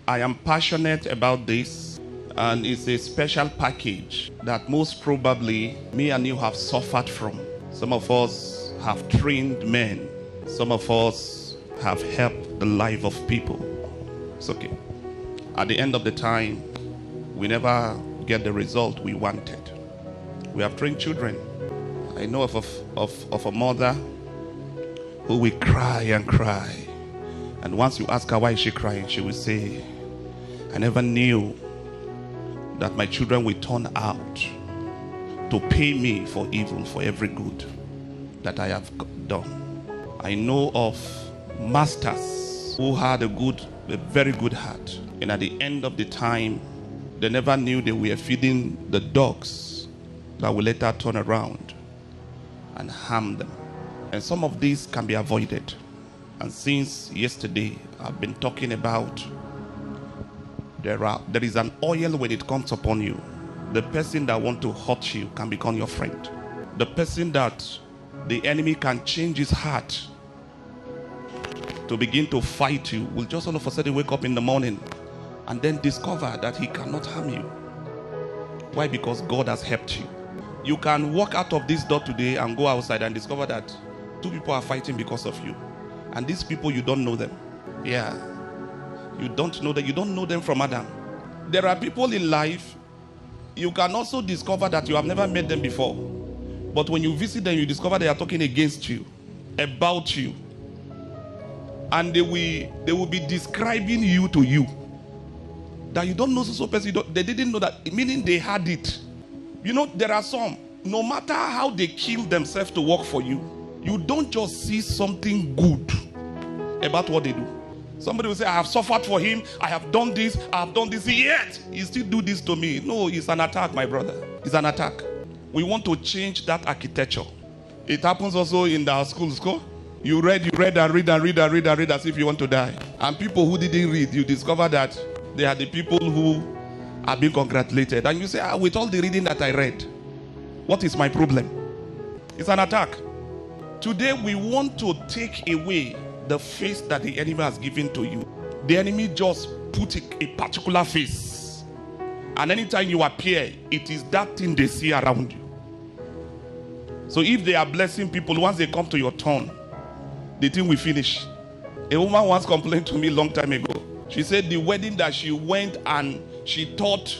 I am passionate about this, and it's a special package that most probably me and you have suffered from. Some of us have trained men. Some of us have helped the life of people. It's okay. At the end of the time, we never get the result we wanted. We have trained children. I know of a mother who will cry and cry. And once you ask her why is she crying, she will say, I never knew that my children will turn out to pay me for evil for every good that I have done. I know of masters who had a very good heart, and at the end of the time, they never knew they were feeding the dogs that will later turn around and harm them. And some of these can be avoided. And since yesterday, I've been talking about there is an oil when it comes upon you. The person that wants to hurt you can become your friend. The person that the enemy can change his heart to begin to fight you will just all of a sudden wake up in the morning and then discover that he cannot harm you. Why? Because God has helped you. You can walk out of this door today and go outside and discover that 2 people are fighting because of you. And these people, you don't know them. Yeah. You don't know them. You don't know them from Adam. There are people in life, you can also discover that you have never met them before. But when you visit them, you discover they are talking against you, about you. And they will be describing you to you. That you don't know so person. They didn't know that, meaning they had it. You know, there are some, no matter how they kill themselves to work for you, you don't just see something good about what they do. Somebody will say, I have suffered for him, I have done this, I have done this, yet he still do this to me. No, it's an attack, my brother. It's an attack. We want to change that architecture. It happens also in our schools. You read and read as if you want to die. And people who didn't read, you discover that they are the people who are being congratulated. And you say, with all the reading that I read, what is my problem? It's an attack. Today we want to take away the face that the enemy has given to you. The enemy just put a particular face. And anytime you appear, it is that thing they see around you. So if they are blessing people, once they come to your turn, the thing will finish. A woman once complained to me a long time ago. She said the wedding that she went and she thought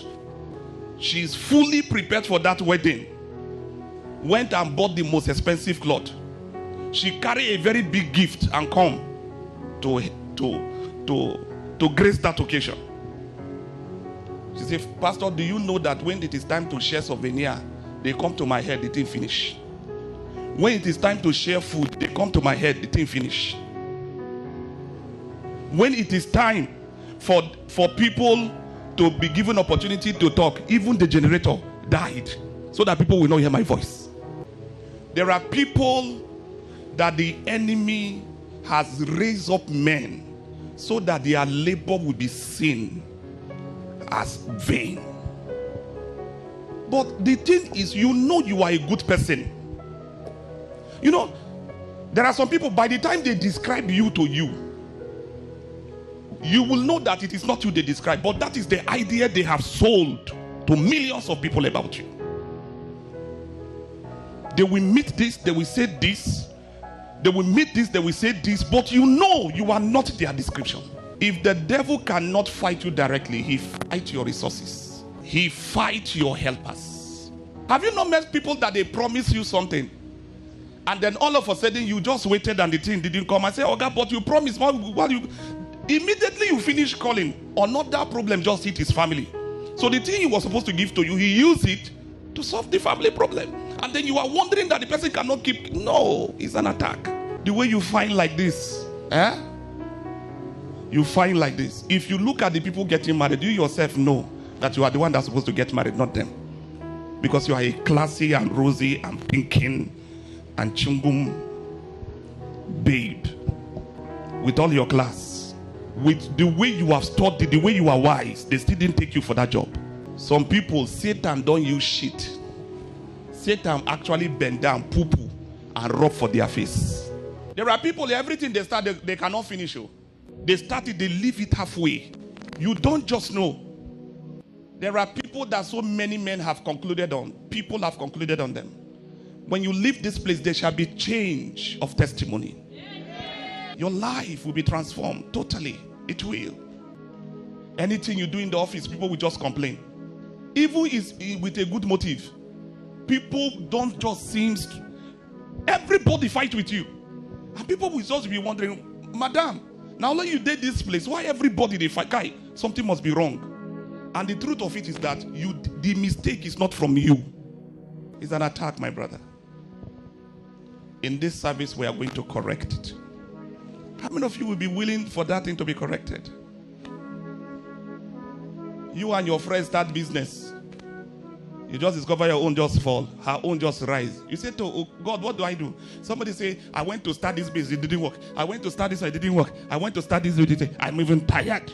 she's fully prepared for that wedding, went and bought the most expensive cloth. She carried a very big gift and come to grace that occasion. She said, Pastor, do you know that when it is time to share souvenir, they come to my head, the thing finish. When it is time to share food, they come to my head, the thing finish. When it is time for people to be given opportunity to talk, even the generator died so that people will not hear my voice. There are people that the enemy has raised up men so that their labor will be seen as vain. But the thing is, you know you are a good person. You know, there are some people, by the time they describe you to you, you will know that it is not you they describe, but that is the idea they have sold to millions of people about you. They will meet this, they will say this. They will meet this, they will say this, but you know you are not their description. If the devil cannot fight you directly, he fights your resources. He fights your helpers. Have you not met people that they promise you something, and then all of a sudden you just waited and the thing didn't come? I say, oh God, but you promised. Immediately you finish calling, another problem just hit his family. So the thing he was supposed to give to you, he used it to solve the family problem. And then you are wondering that the person cannot keep. No, it's an attack. The way you find like this, you find like this. If you look at the people getting married, you yourself know that you are the one that's supposed to get married, not them. Because you are a classy and rosy and pinking and chungum babe with all your class. With the way you have studied, the way you are wise, they still didn't take you for that job. Some people, Satan don't use shit. Satan actually bend down, poo-poo, and rub for their face. There are people, everything they start, they cannot finish. They started, they leave it halfway. You don't just know. There are people that so many men have concluded on. People have concluded on them. When you leave this place, there shall be change of testimony. Your life will be transformed totally. It will. Anything you do in the office, people will just complain. Even is with a good motive. People don't just seem. Everybody fight with you, and people will just be wondering, Madam, now let you date this place. Why everybody they fight? Guy, something must be wrong. And the truth of it is that the mistake is not from you. It's an attack, my brother. In this service, we are going to correct it. How many of you will be willing for that thing to be corrected? You and your friends start business. You just discover your own just fall. Her own just rise. You say to God, what do I do? Somebody say, I went to start this business, it didn't work. I went to start this, it didn't work. I went to start this, it didn't. I'm even tired.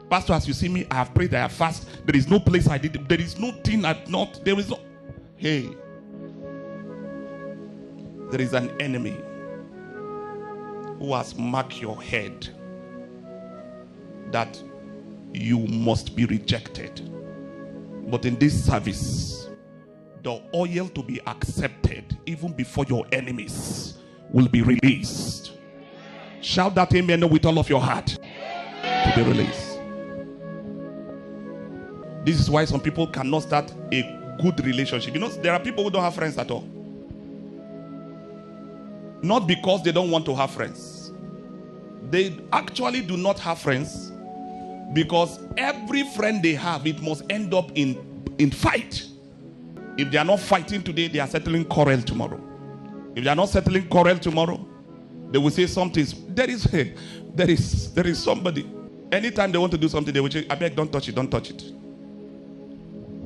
Pastor, as you see me, I have prayed, I have fasted. There is no place I did. There is no thing I've not. There is no. Hey. There is an enemy who has marked your head that you must be rejected. But in this service, the oil to be accepted even before your enemies will be released. Shout that amen with all of your heart. To be released. This is why some people cannot start a good relationship. You know, there are people who don't have friends at all. Not because they don't want to have friends. They actually do not have friends because every friend they have, it must end up in fight. If they are not fighting today, they are settling quarrel tomorrow. If they are not settling quarrel tomorrow, they will say something. There is somebody. Anytime they want to do something, they will say, I beg, don't touch it, don't touch it.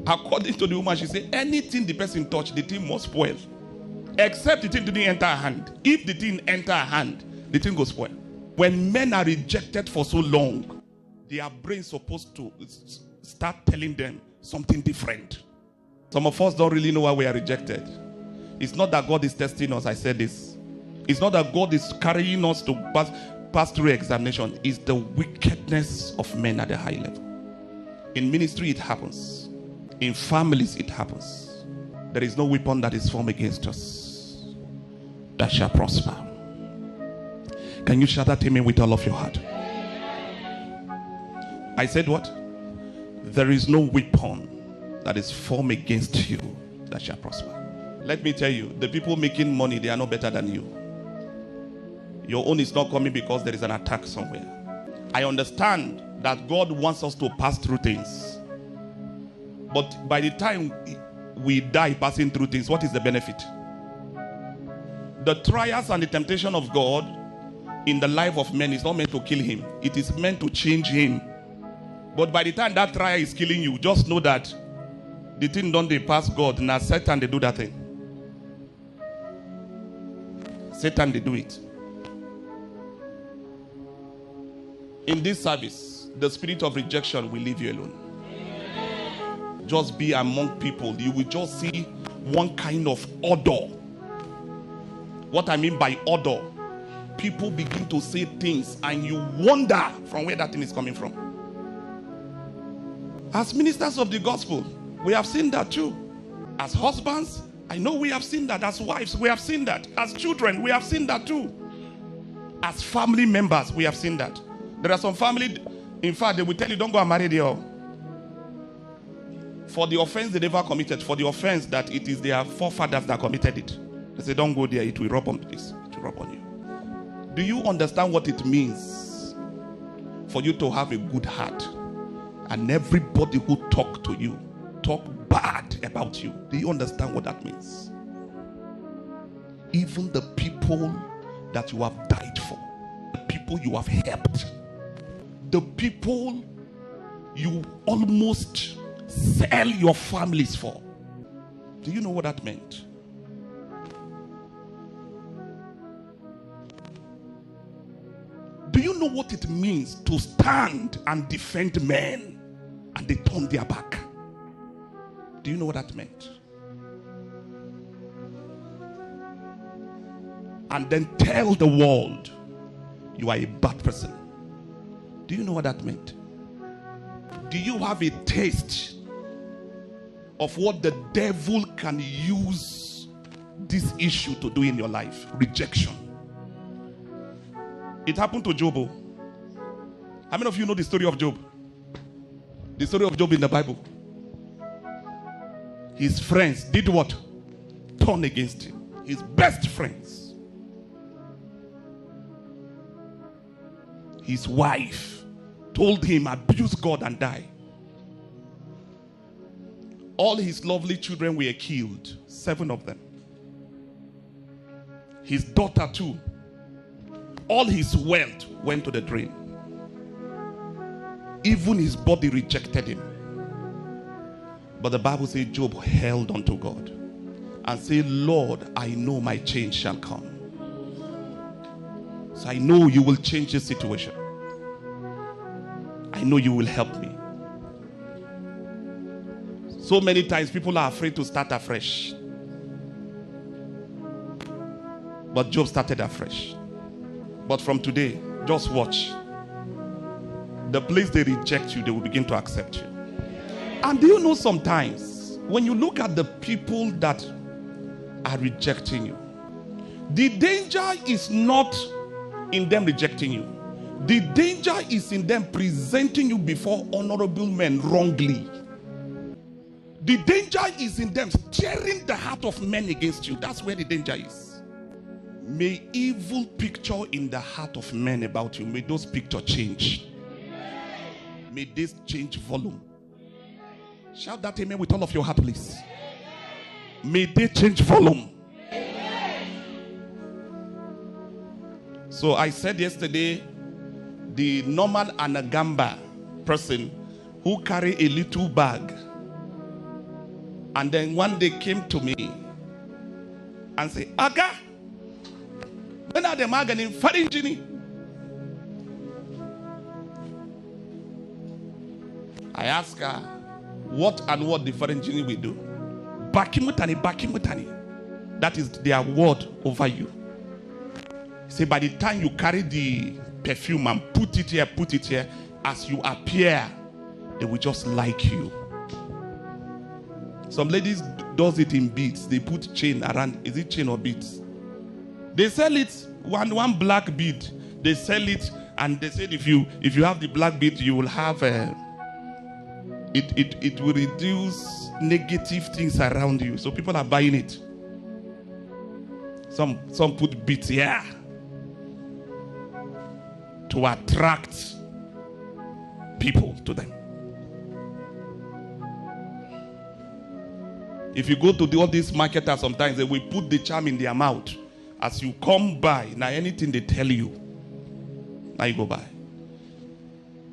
According to the woman, she said, anything the person touch, the thing must spoil. Except the thing didn't enter her hand. If the thing enter her hand, the thing goes spoil. When men are rejected for so long, their brain is supposed to start telling them something different. Some of us don't really know why we are rejected. It's not that God is testing us, I said this. It's not that God is carrying us to pass through examination. It's the wickedness of men at a high level. In ministry, it happens. In families, it happens. There is no weapon that is formed against us that shall prosper. Can you shout that amen with all of your heart? I said what? There is no weapon that is formed against you that shall prosper. Let me tell you, the people making money, they are no better than you. Your own is not coming because there is an attack somewhere. I understand that God wants us to pass through things. But by the time we die passing through things, what is the benefit? The trials and the temptation of God in the life of men is not meant to kill him. It is meant to change him. But by the time that trial is killing you, just know that the thing don't they pass God. Now Satan they do that thing. Satan they do it. In this service, the spirit of rejection will leave you alone. Just be among people. You will just see one kind of order. What I mean by order, people begin to say things and you wonder from where that thing is coming from. As ministers of the gospel, we have seen that too. As husbands, I know we have seen that. As wives, we have seen that. As children, we have seen that too. As family members, we have seen that. There are some family, in fact, they will tell you, don't go and marry there. For the offense they never committed, for the offense that it is their forefathers that committed it. They say, don't go there, it will rub on this, it will rub on you. Do you understand what it means for you to have a good heart? And everybody who talk to you, talk bad about you. Do you understand what that means? Even the people that you have died for, the people you have helped, the people you almost sell your families for. Do you know what that meant? Do you know what it means to stand and defend men and they turn their back? Do you know what that meant? And then tell the world you are a bad person. Do you know what that meant? Do you have a taste of what the devil can use this issue to do in your life? Rejection. It happened to Job. How many of you know the story of Job? The story of Job in the Bible. His friends did what? Turn against him. His best friends. His wife told him, abuse God and die. All his lovely children were killed. 7 of them. His daughter too. All his wealth went to the drain. Even his body rejected him. But the Bible says Job held unto God and said, Lord, I know my change shall come. So I know you will change the situation. I know you will help me. So many times people are afraid to start afresh. But Job started afresh. But from today, just watch. The place they reject you, they will begin to accept you. And do you know sometimes, when you look at the people that are rejecting you, the danger is not in them rejecting you. The danger is in them presenting you before honorable men wrongly. The danger is in them stirring the heart of men against you. That's where the danger is. May evil picture in the heart of men about you, may those pictures change. May this change volume. Shout that amen with all of your heart, please. May they change volume. So I said yesterday, the normal Anagamba person who carry a little bag, and then one day came to me and said, Aga, when are the maganin faringini? I asked her, what and what the faringini will do? Bakimutani, bakimutani. That is their word over you. Say, by the time you carry the perfume and put it here, as you appear, they will just like you. Some ladies does it in beads. They put chain around. Is it chain or beads? They sell it, one black bead. They sell it, and they said if you have the black bead, you will have it will reduce negative things around you. So people are buying it. Some put beads here to attract people to them. If you go to all these marketers, sometimes they will put the charm in their mouth. As you come by, now anything they tell you, now you go by.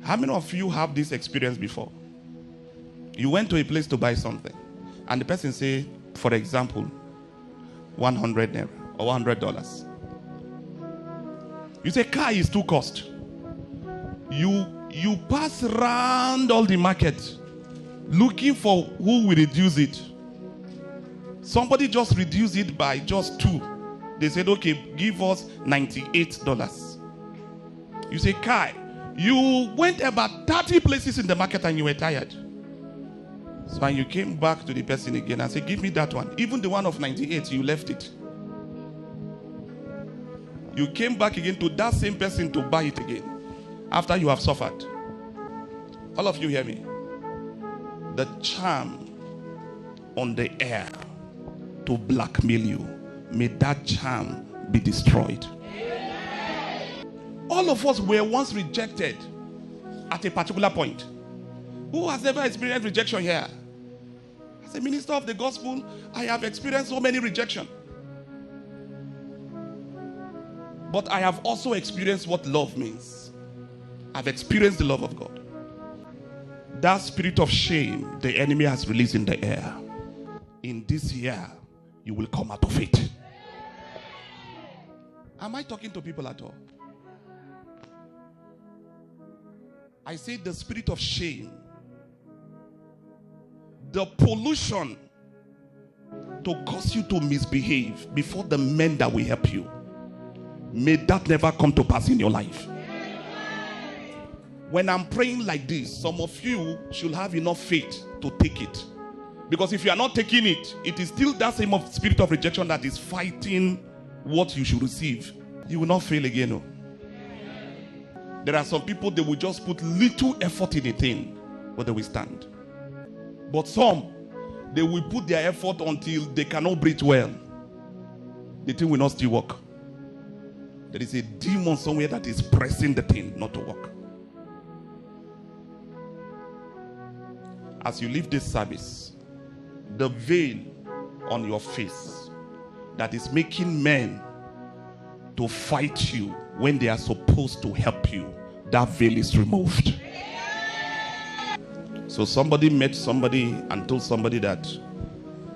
How many of you have this experience before? You went to a place to buy something, and the person say, for example, 100 naira or $100. You say car is too cost. You pass around all the market looking for who will reduce it. Somebody just reduced it by just 2. They said, okay, give us $98. You say, Kai, you went about 30 places in the market and you were tired. So when you came back to the person again and said, give me that one. Even the one of 98, you left it. You came back again to that same person to buy it again. After you have suffered. All of you hear me? The charm on the air to blackmail you, may that charm be destroyed. All of us were once rejected at a particular point. Who has ever experienced rejection here? As a minister of the gospel, I have experienced so many rejection. But I have also experienced what love means. I've experienced the love of God. That spirit of shame the enemy has released in the air. In this year, you will come out of it. Am I talking to people at all? I say the spirit of shame, the pollution to cause you to misbehave before the men that will help you, may that never come to pass in your life. when I'm praying like this, some of you should have enough faith to take it. Because if you are not taking it, it is still that same spirit of rejection that is fighting what you should receive. You will not fail again. No. There are some people, they will just put little effort in a thing, but they will stand. But some, they will put their effort until they cannot breathe well. The thing will not still work. There is a demon somewhere that is pressing the thing not to work. As you leave this service, the veil on your face that is making men to fight you when they are supposed to help you, that veil is removed. So somebody met somebody and told somebody that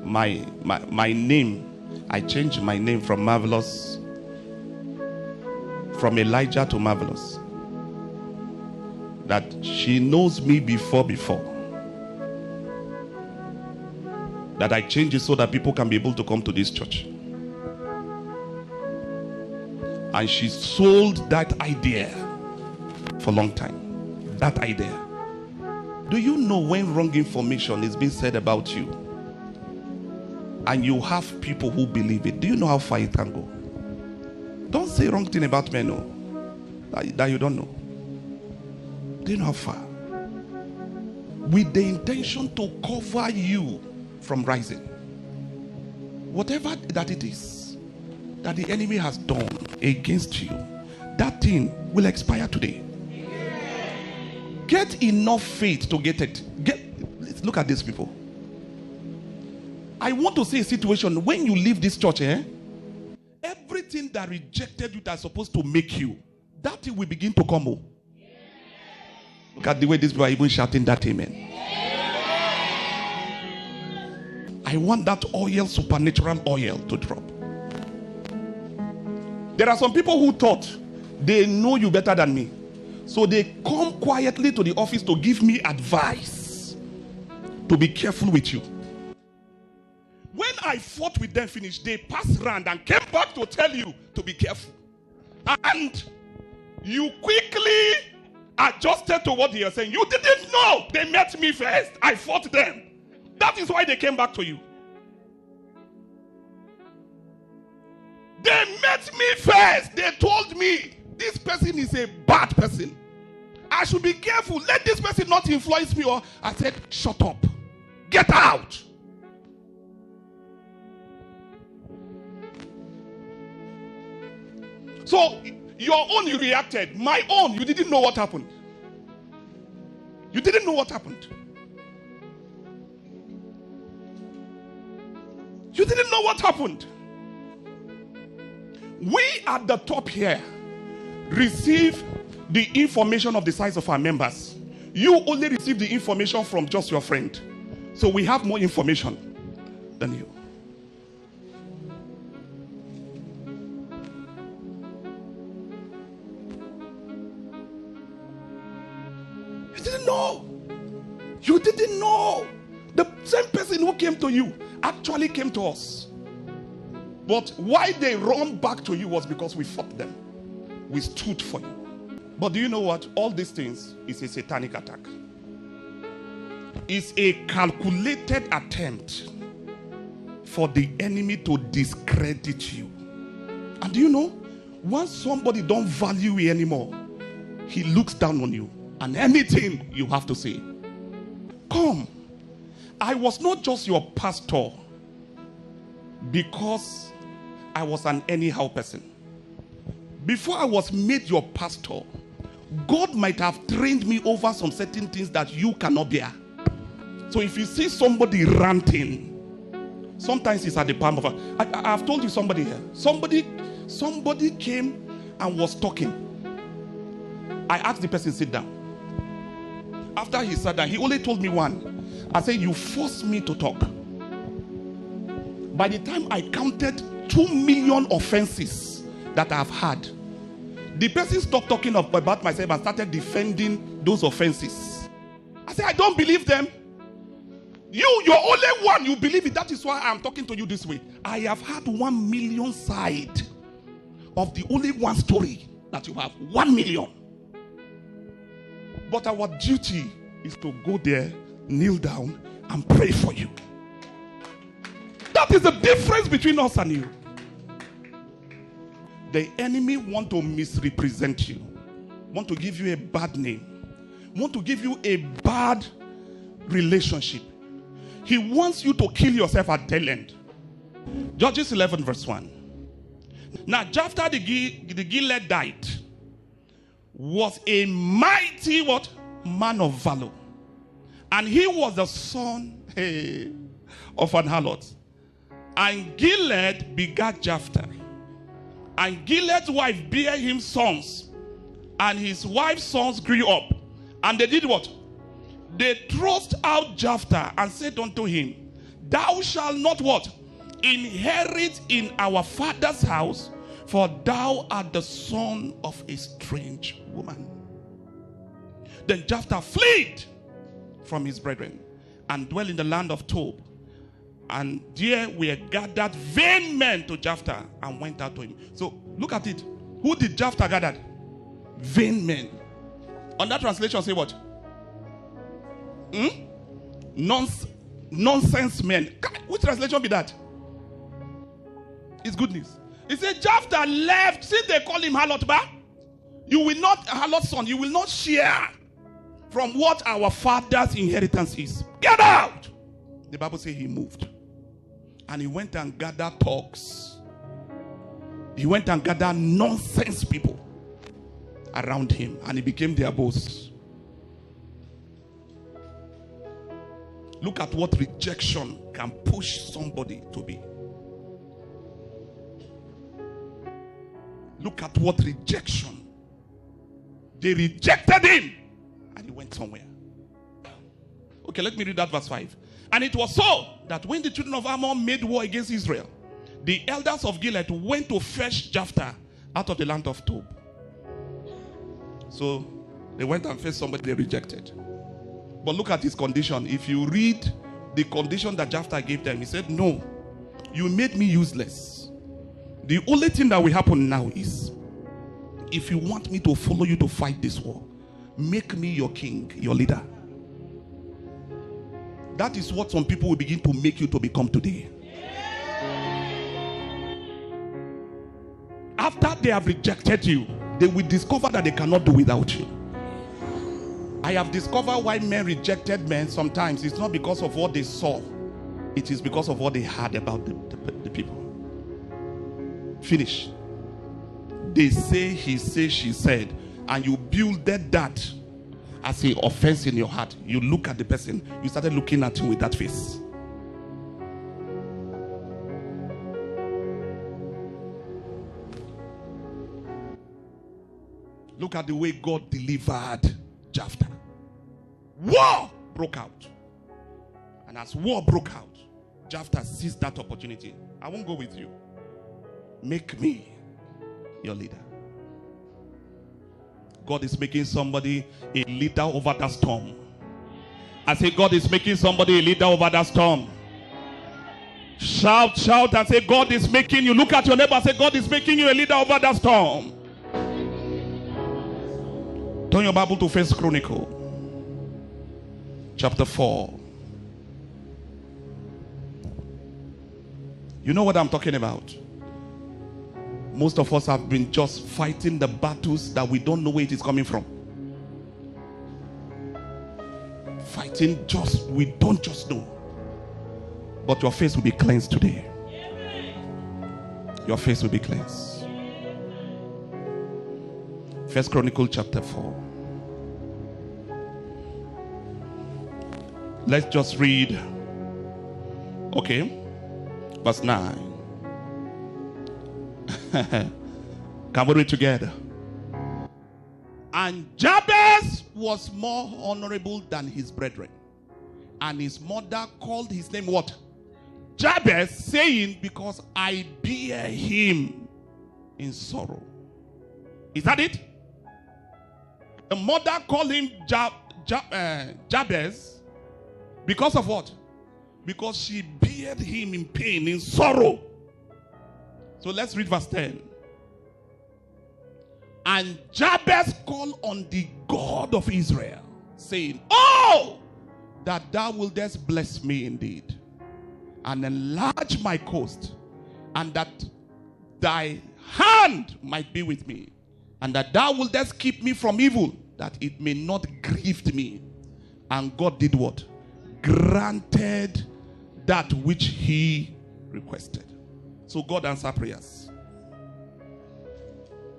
my name, I changed my name from Marvelous, from Elijah to Marvelous. That she knows me before. That I changed it so that people can be able to come to this church. And she sold that idea for a long time. That idea. Do you know when wrong information is being said about you and you have people who believe it, do you know how far it can go? Don't say wrong thing about men, no. That you don't know. Do you know how far? With the intention to cover you from rising. Whatever that it is that the enemy has done against you, that thing will expire today. Get enough faith to get it. Let's look at these people. I want to see a situation when you leave this church, everything that rejected you that's supposed to make you, that thing will begin to come. Look at the way these people are even shouting that amen. I want that oil, supernatural oil, to drop. There are some people who thought they know you better than me. So they come quietly to the office to give me advice to be careful with you. When I fought with them, finished, they passed around and came back to tell you to be careful. And you quickly adjusted to what they are saying. You didn't know. They met me first. I fought them. That is why they came back to you. They met me first. They told me this person is a bad person. I should be careful. Let this person not influence me. Or I said, shut up. Get out. So your own, you reacted. My own, you didn't know what happened. You didn't know what happened. You didn't know what happened. We at the top here receive the information of the size of our members. You only receive the information from just your friend. So we have more information than you. You didn't know. You didn't know. The same person who came to you actually came to us. But why they run back to you was because we fought them. We stood for you. But do you know what? All these things is a satanic attack. It's a calculated attempt for the enemy to discredit you. And do you know? Once somebody don't value you anymore, he looks down on you. And anything you have to say. Come. I was not just your pastor because I was an anyhow person. Before I was made your pastor, God might have trained me over some certain things that you cannot bear. So if you see somebody ranting, sometimes it's at the palm of a... I've told you somebody here. Somebody came and was talking. I asked the person, sit down. After he sat down, he only told me one. I said, you forced me to talk. By the time I counted 2 million offenses that I've had, the person stopped talking about myself and started defending those offenses. I said, I don't believe them. You're only one. You believe it. That is why I'm talking to you this way. I have had 1 million side of the only one story that you have. 1 million. But our duty is to go there, kneel down, and pray for you. That is the difference between us and you. The enemy want to misrepresent you, want to give you a bad name, want to give you a bad relationship. He wants you to kill yourself at tail end. Judges 11 verse 1. Now Jephthah the Gileadite was a mighty what? Man of valor. And he was the son of an harlot. And Gilead begat Jephthah. And Gilead's wife bare him sons. And his wife's sons grew up. And they did what? They thrust out Jephthah and said unto him, thou shalt not what? Inherit in our father's house, for thou art the son of a strange woman. Then Jephthah fled from his brethren and dwelt in the land of Tob. And there were gathered vain men to Jephthah and went out to him. So look at it. Who did Jephthah gather? Vain men. On that translation, say what? Nonsense men. Which translation be that? It's good news. He said Jephthah left. See, they call him harlot ba. You will not, harlot's son, you will not share from what our father's inheritance is. Get out. The Bible says he moved. And he went and gathered talks. He went and gathered nonsense people around him. And he became their boss. Look at what rejection can push somebody to be. Look at what rejection. They rejected him. And he went somewhere. Okay, let me read that verse 5. And it was so that when the children of Ammon made war against Israel, the elders of Gilead went to fetch Jephthah out of the land of Tob. So they went and faced somebody they rejected. But look at his condition. If you read the condition that Jephthah gave them, he said, no, you made me useless. The only thing that will happen now is, if you want me to follow you to fight this war, make me your king, your leader. That is what some people will begin to make you to become today. After they have rejected you, they will discover that they cannot do without you. I have discovered why men rejected men sometimes. It's not because of what they saw. It is because of what they heard about the people. Finish. They say, he said, she said, and you builded that as an offense in your heart. You look at the person, you started looking at him with that face. Look at the way God delivered Jephthah. War broke out. And as war broke out, Jephthah seized that opportunity. I won't go with you. Make me your leader. God is making somebody a leader over that storm. I say God is making somebody a leader over that storm. Shout, shout and say God is making you. Look at your neighbor and say God is making you a leader over that storm. Turn your Bible to 1 Chronicles chapter 4. You know what I'm talking about? Most of us have been just fighting the battles that we don't know where it is coming from. Fighting we don't just know. But your face will be cleansed today. Your face will be cleansed. 1 Chronicles chapter 4. Let's just read. Okay. Verse 9. Can we read together? And Jabez was more honorable than his brethren. And his mother called his name what? Jabez, saying, because I bear him in sorrow. Is that it? The mother called him Jabez because of what? Because she bear him in pain, in sorrow. So let's read verse 10. And Jabez called on the God of Israel, saying, oh, that thou wouldest bless me indeed, and enlarge my coast, and that thy hand might be with me, and that thou wouldest keep me from evil, that it may not grieve me. And God did what? Granted that which he requested. So God answered prayers.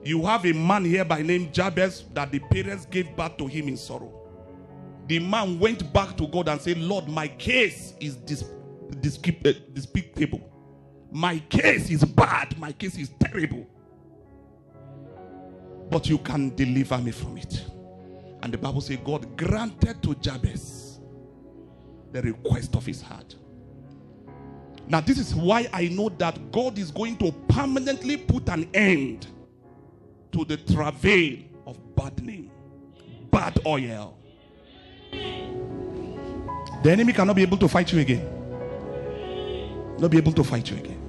You have a man here by name Jabez that the parents gave birth to him in sorrow. The man went back to God and said, Lord, my case is despicable. My case is bad. My case is terrible. But you can deliver me from it. And the Bible says God granted to Jabez the request of his heart. Now this is why I know that God is going to permanently put an end to the travail of bad name, bad oil. The enemy cannot be able to fight you again. Not be able to fight you again.